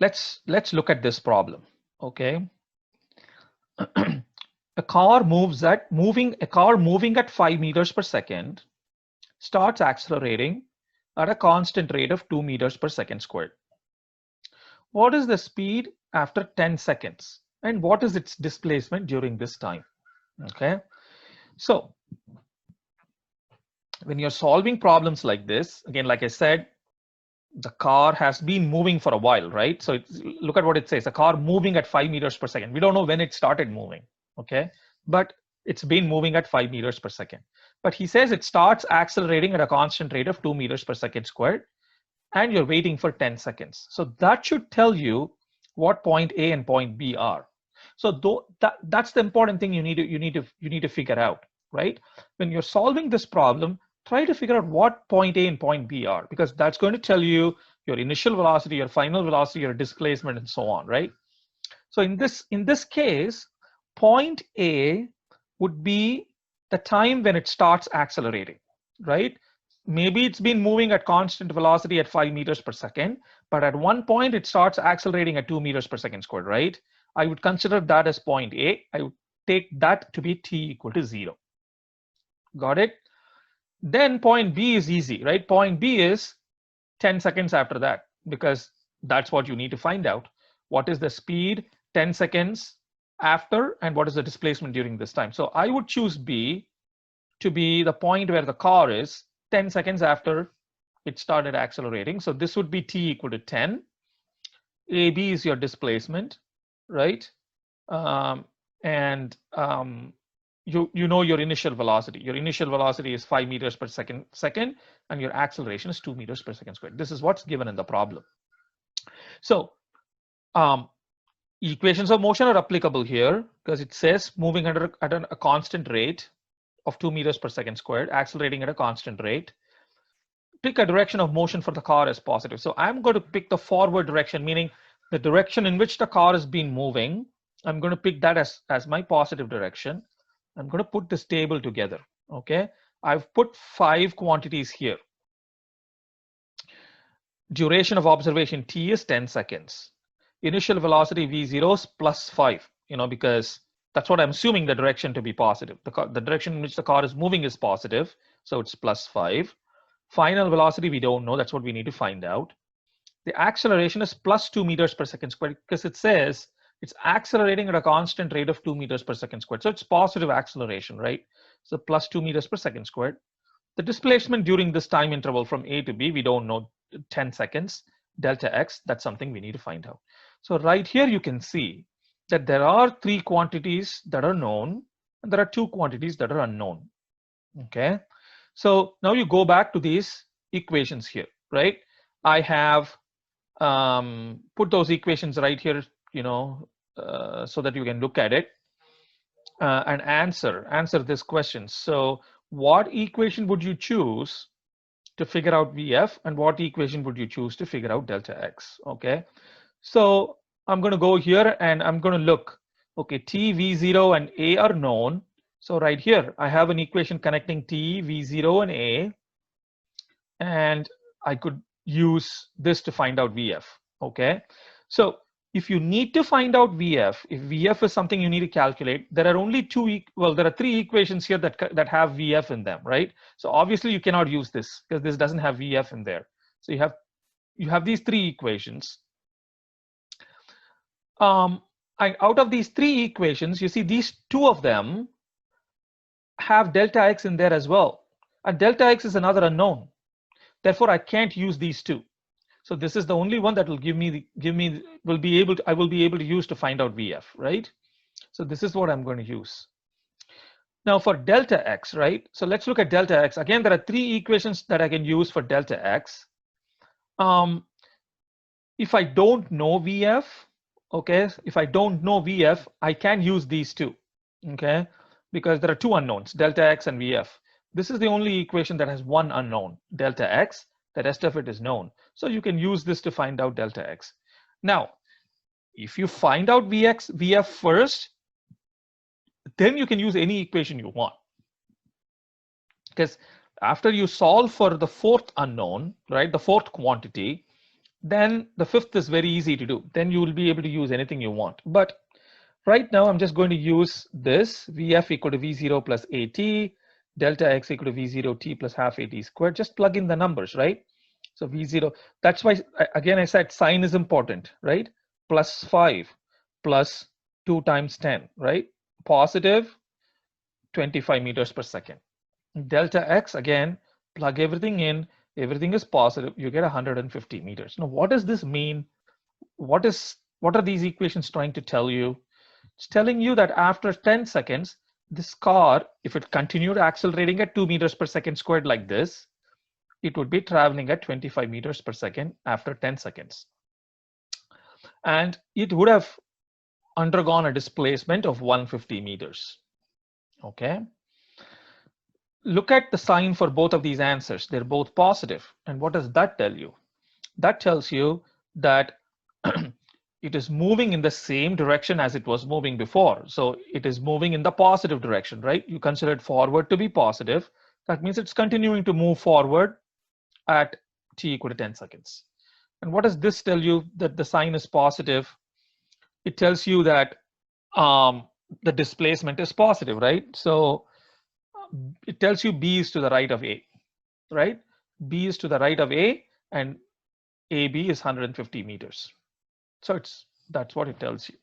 let's look at this problem. Okay. A car moving at 5 meters per second starts accelerating at a constant rate of 2 meters per second squared. What is the speed after 10 seconds? And what is its displacement during this time? Okay. So when you're solving problems like this, again, like I said, the car has been moving for a while, right? So look at what it says, a car moving at 5 meters per second. We don't know when it started moving, okay? But it's been moving at 5 meters per second. But he says it starts accelerating at a constant rate of 2 meters per second squared, and you're waiting for 10 seconds. So that should tell you what point A and point B are. So that's the important thing you need to figure out, right? When you're solving this problem, try to figure out what point A and point B are, because that's going to tell you your initial velocity, your final velocity, your displacement, and so on, right? So in this case, point A would be the time when it starts accelerating, right? Maybe it's been moving at constant velocity at 5 meters per second, but at one point it starts accelerating at 2 meters per second squared, right? I would consider that as point A. I would take that to be t equal to 0. Got it? Then point B is easy, right? Point B is 10 seconds after that, because that's what you need to find out. What is the speed 10 seconds after, and what is the displacement during this time? So I would choose B to be the point where the car is 10 seconds after it started accelerating. So this would be t equal to 10. AB is your displacement, right? You know your initial velocity. Your initial velocity is 5 meters per second, and your acceleration is 2 meters per second squared. This is what's given in the problem. So equations of motion are applicable here because it says moving at a constant rate of 2 meters per second squared, accelerating at a constant rate. Pick a direction of motion for the car as positive. So I'm going to pick the forward direction, meaning the direction in which the car has been moving. I'm going to pick that as my positive direction. I'm going to put this table together. Okay, I've put 5 quantities here. Duration of observation t is 10 seconds. Initial velocity v0 is plus 5, because that's what I'm assuming the direction to be positive. The direction in which the car is moving is positive, so it's plus 5. Final velocity we don't know, that's what we need to find out. The acceleration is plus 2 meters per second squared because it says it's accelerating at a constant rate of 2 meters per second squared. So it's positive acceleration, right? So plus 2 meters per second squared. The displacement during this time interval from A to B, we don't know, 10 seconds, delta x, that's something we need to find out. So right here you can see that there are 3 quantities that are known and there are 2 quantities that are unknown. Okay, so now you go back to these equations here, right? I have put those equations right here, so that you can look at it and answer this question. So what equation would you choose to figure out VF, and what equation would you choose to figure out delta x? Okay, so I'm going to go here and I'm going to look. Okay, t, v0 and a are known. So right here I have an equation connecting t, v0 and a, and I could use this to find out VF. Okay, so if you need to find out VF, if VF is something you need to calculate, there are only there are 3 equations here that have VF in them, right? So obviously you cannot use this because this doesn't have VF in there. So you have these 3 equations. Out of these 3 equations, you see these 2 of them have delta x in there as well, and delta x is another unknown. Therefore, I can't use these 2. So this is the only one that will I will be able to use to find out VF, right? So this is what I'm going to use. Now for delta x, right? So let's look at delta x. Again, there are 3 equations that I can use for delta x. If I don't know VF, okay, if I don't know VF, I can use these 2, okay, because there are 2 unknowns, delta x and VF. This is the only equation that has 1 unknown, delta x. The rest of it is known. So you can use this to find out delta x. Now, if you find out VF first, then you can use any equation you want. Because after you solve for the 4th unknown, right, the 4th quantity, then the fifth is very easy to do. Then you will be able to use anything you want. But right now, I'm just going to use this VF equal to V0 plus AT, delta X equal to V0 T plus half AT squared. Just plug in the numbers, right? So V0, that's why, again, I said sign is important, right? Plus 5 plus 2 times 10, right? Positive 25 meters per second. Delta X, again, plug everything in, everything is positive, you get 150 meters. Now, what does this mean? What are these equations trying to tell you? It's telling you that after 10 seconds, this car, if it continued accelerating at 2 meters per second squared like this, it would be traveling at 25 meters per second after 10 seconds. And it would have undergone a displacement of 150 meters. Okay. Look at the sign for both of these answers. They're both positive. And what does that tell you? That tells you that it is moving in the same direction as it was moving before. So it is moving in the positive direction, right? You consider it forward to be positive. That means it's continuing to move forward at t equal to 10 seconds. And what does this tell you that the sign is positive? It tells you that the displacement is positive, right? So it tells you B is to the right of A, right? B is to the right of A and AB is 150 meters. So that's what it tells you.